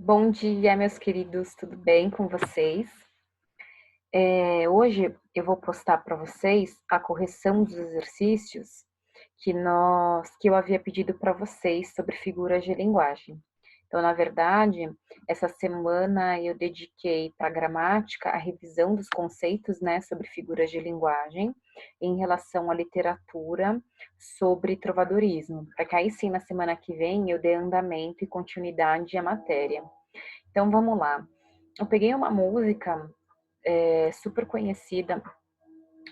Bom dia, meus queridos, tudo bem com vocês? Hoje eu vou postar para vocês a correção dos exercícios que eu havia pedido para vocês sobre figuras de linguagem. Então, na verdade, essa semana eu dediquei para a gramática a revisão dos conceitos, né, sobre figuras de linguagem em relação à literatura sobre trovadorismo, para que aí sim na semana que vem eu dê andamento e continuidade à matéria. Então vamos lá. Eu peguei uma música super conhecida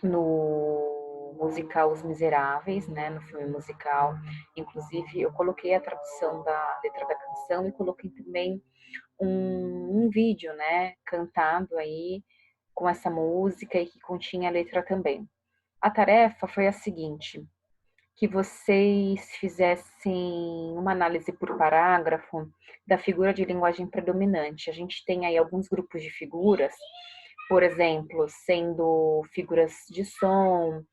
no musical Os Miseráveis, né, no filme musical. Inclusive, eu coloquei a tradução da letra da canção e coloquei também um vídeo, né, cantado aí com essa música e que continha a letra também. A tarefa foi a seguinte: que vocês fizessem uma análise por parágrafo da figura de linguagem predominante. A gente tem aí alguns grupos de figuras, por exemplo, sendo figuras de som,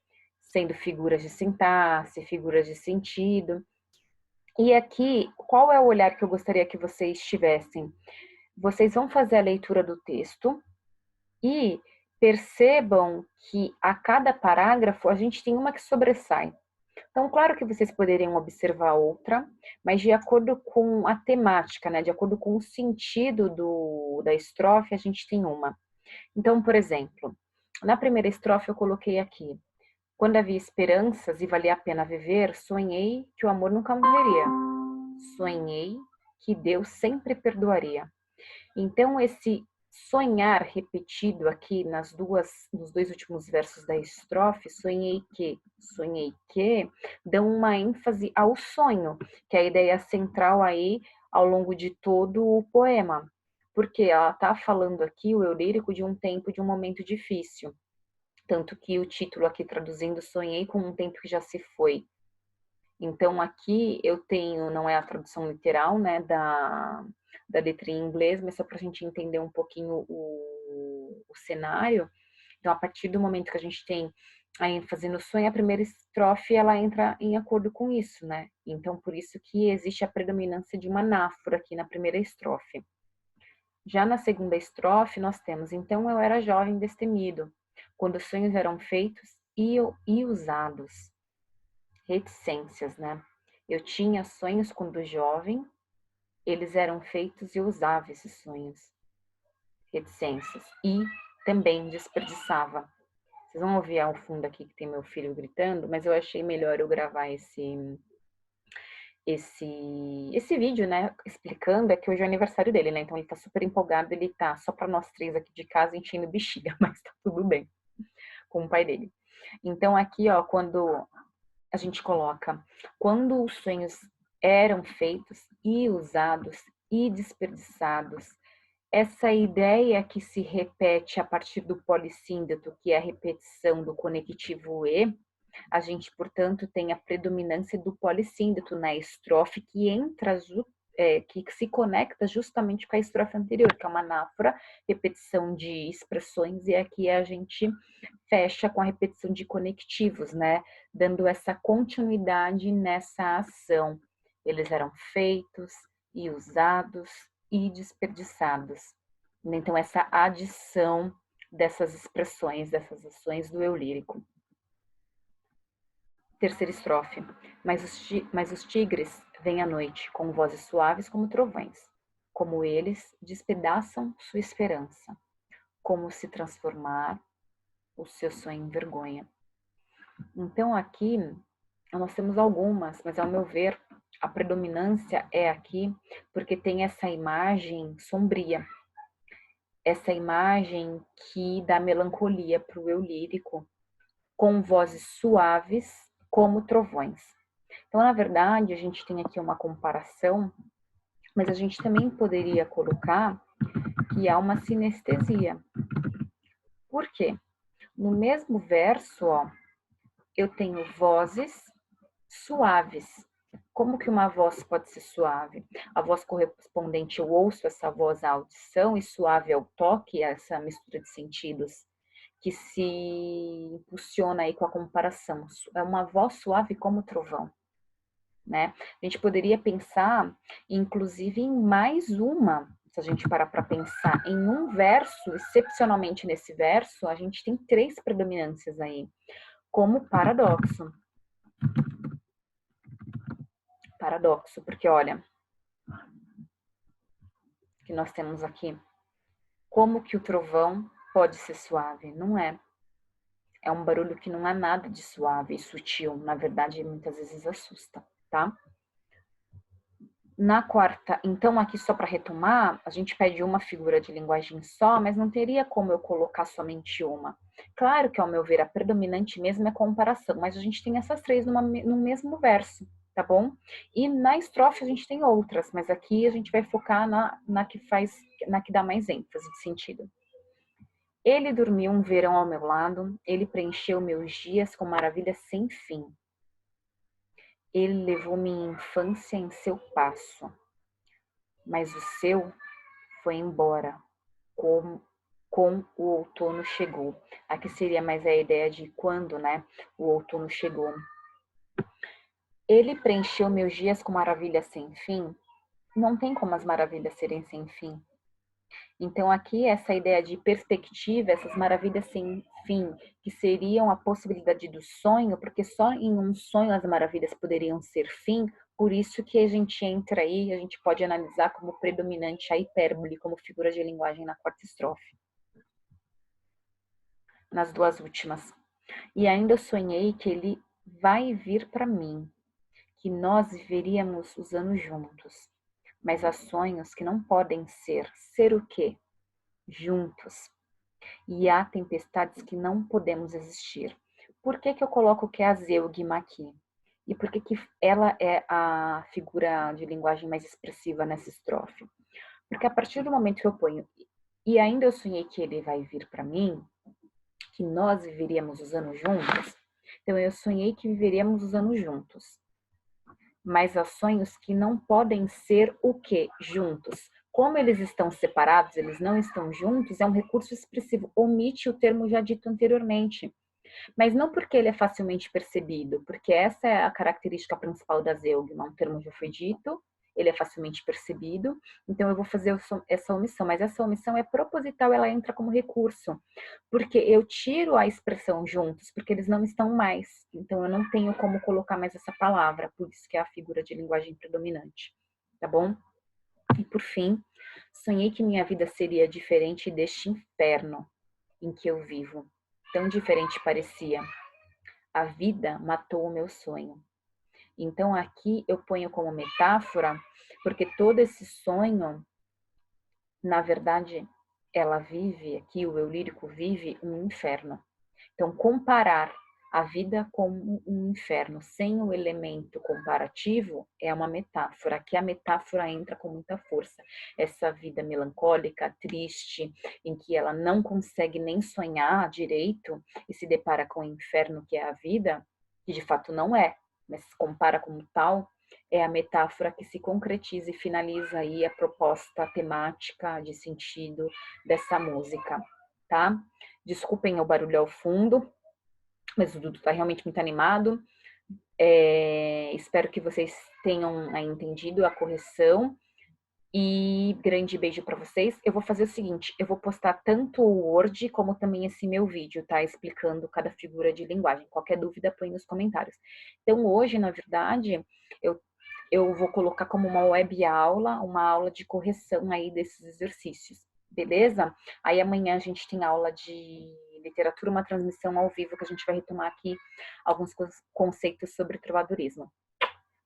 sendo figuras de sintaxe, figuras de sentido. E aqui, qual é o olhar que eu gostaria que vocês tivessem? Vocês vão fazer a leitura do texto e percebam que a cada parágrafo a gente tem uma que sobressai. Então, claro que vocês poderiam observar outra, mas de acordo com a temática, né, de acordo com o sentido da estrofe, a gente tem uma. Então, por exemplo, na primeira estrofe eu coloquei aqui: quando havia esperanças e valia a pena viver, sonhei que o amor nunca morreria. Sonhei que Deus sempre perdoaria. Então, esse sonhar repetido aqui nos dois últimos versos da estrofe, sonhei que, dão uma ênfase ao sonho, que é a ideia central aí ao longo de todo o poema. Porque ela está falando aqui, o eu lírico, de um tempo, de um momento difícil. Tanto que o título aqui traduzindo, sonhei com um tempo que já se foi. Então, aqui eu tenho, não é a tradução literal, né, da letra em inglês, mas só para a gente entender um pouquinho o cenário. Então, a partir do momento que a gente tem a ênfase no sonho, a primeira estrofe, ela entra em acordo com isso, né? Então, por isso que existe a predominância de uma anáfora aqui na primeira estrofe. Já na segunda estrofe, nós temos: então eu era jovem destemido, quando os sonhos eram feitos e usados. Reticências, né? Eu tinha sonhos quando jovem, eles eram feitos e eu usava esses sonhos. Reticências. E também desperdiçava. Vocês vão ouvir ao fundo aqui que tem meu filho gritando, mas eu achei melhor eu gravar esse vídeo, né, explicando. É que hoje é o aniversário dele, né, então ele tá super empolgado, ele tá só para nós três aqui de casa enchendo bexiga, mas tá tudo bem com o pai dele. Então aqui, ó, quando a gente coloca: quando os sonhos eram feitos e usados e desperdiçados. Essa ideia que se repete a partir do polissíndeto, que é a repetição do conectivo e, a gente, portanto, tem a predominância do polissíndeto na estrofe que entra que se conecta justamente com a estrofe anterior, que é uma anáfora, repetição de expressões, e aqui a gente fecha com a repetição de conectivos, né? Dando essa continuidade nessa ação. Eles eram feitos e usados e desperdiçados. Então, essa adição dessas expressões, dessas ações do eu lírico. Terceira estrofe. Mas os tigres vêm à noite, com vozes suaves como trovões. Como eles despedaçam sua esperança. Como se transformar o seu sonho em vergonha. Então, aqui, nós temos algumas, mas ao meu ver, a predominância é aqui, porque tem essa imagem sombria, essa imagem que dá melancolia para o eu lírico, com vozes suaves como trovões. Então, na verdade, a gente tem aqui uma comparação, mas a gente também poderia colocar que há uma sinestesia. Por quê? No mesmo verso, ó, eu tenho vozes suaves. Como que uma voz pode ser suave? A voz correspondente, eu ouço essa voz à audição, e suave é o toque, essa mistura de sentidos que se impulsiona aí com a comparação. É uma voz suave como trovão, né? A gente poderia pensar, inclusive, em mais uma se a gente parar para pensar em um verso, excepcionalmente nesse verso, a gente tem 3 predominâncias aí, como paradoxo. Paradoxo, porque olha, que nós temos aqui, como que o trovão pode ser suave? Não é. É um barulho que não é nada de suave e sutil, na verdade, muitas vezes assusta, tá? Na quarta, então aqui só para retomar, a gente pede uma figura de linguagem só, mas não teria como eu colocar somente uma. Claro que, ao meu ver, a predominante mesmo é comparação, mas a gente tem essas 3 no mesmo verso, tá bom? E na estrofe a gente tem outras, mas aqui a gente vai focar na que dá mais ênfase de sentido. Ele dormiu um verão ao meu lado, ele preencheu meus dias com maravilhas sem fim. Ele levou minha infância em seu passo, mas o seu foi embora, com o outono chegou. Aqui seria mais a ideia de quando, né, o outono chegou. Ele preencheu meus dias com maravilhas sem fim. Não tem como as maravilhas serem sem fim. Então aqui essa ideia de perspectiva, essas maravilhas sem fim, que seriam a possibilidade do sonho, porque só em um sonho as maravilhas poderiam ser fim, por isso que a gente entra aí, a gente pode analisar como predominante a hipérbole como figura de linguagem na quarta estrofe. Nas 2 últimas. E ainda sonhei que ele vai vir para mim, que nós viveríamos os anos juntos. Mas há sonhos que não podem ser. Ser o quê? Juntos. E há tempestades que não podemos existir. Por que eu coloco que é a Zeugma aqui? E por que ela é a figura de linguagem mais expressiva nessa estrofe? Porque a partir do momento que eu ponho e ainda eu sonhei que ele vai vir para mim, que nós viveríamos os anos juntos, então eu sonhei que viveríamos os anos juntos. Mas há sonhos que não podem ser o quê? Juntos. Como eles estão separados, eles não estão juntos, é um recurso expressivo, omite o termo já dito anteriormente. Mas não porque ele é facilmente percebido, porque essa é a característica principal da zeugma, um termo já foi dito, ele é facilmente percebido, então eu vou fazer essa omissão, mas essa omissão é proposital, ela entra como recurso, porque eu tiro a expressão juntos, porque eles não estão mais, então eu não tenho como colocar mais essa palavra, por isso que é a figura de linguagem predominante, tá bom? E por fim, sonhei que minha vida seria diferente deste inferno em que eu vivo. Tão diferente parecia. A vida matou o meu sonho. Então aqui eu ponho como metáfora, porque todo esse sonho, na verdade, ela vive, aqui o eu lírico vive um inferno. Então comparar a vida com um inferno sem o elemento comparativo é uma metáfora. Aqui a metáfora entra com muita força. Essa vida melancólica, triste, em que ela não consegue nem sonhar direito e se depara com o inferno que é a vida, que de fato não é, mas se compara como tal, é a metáfora que se concretiza e finaliza aí a proposta temática de sentido dessa música, tá? Desculpem o barulho ao fundo, mas o Dudu está realmente muito animado. Espero que vocês tenham entendido a correção. E grande beijo para vocês. Eu vou fazer o seguinte, eu vou postar tanto o Word como também esse meu vídeo, tá? Explicando cada figura de linguagem. Qualquer dúvida, põe nos comentários. Então, hoje, na verdade, eu vou colocar como uma web aula, uma aula de correção aí desses exercícios, beleza? Aí amanhã a gente tem aula de literatura, uma transmissão ao vivo, que a gente vai retomar aqui alguns conceitos sobre trovadorismo.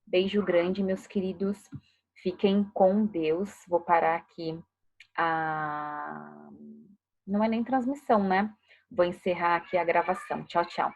Beijo grande, meus queridos. Fiquem com Deus. Vou parar aqui a... Não é nem transmissão, né? Vou encerrar aqui a gravação. Tchau, tchau.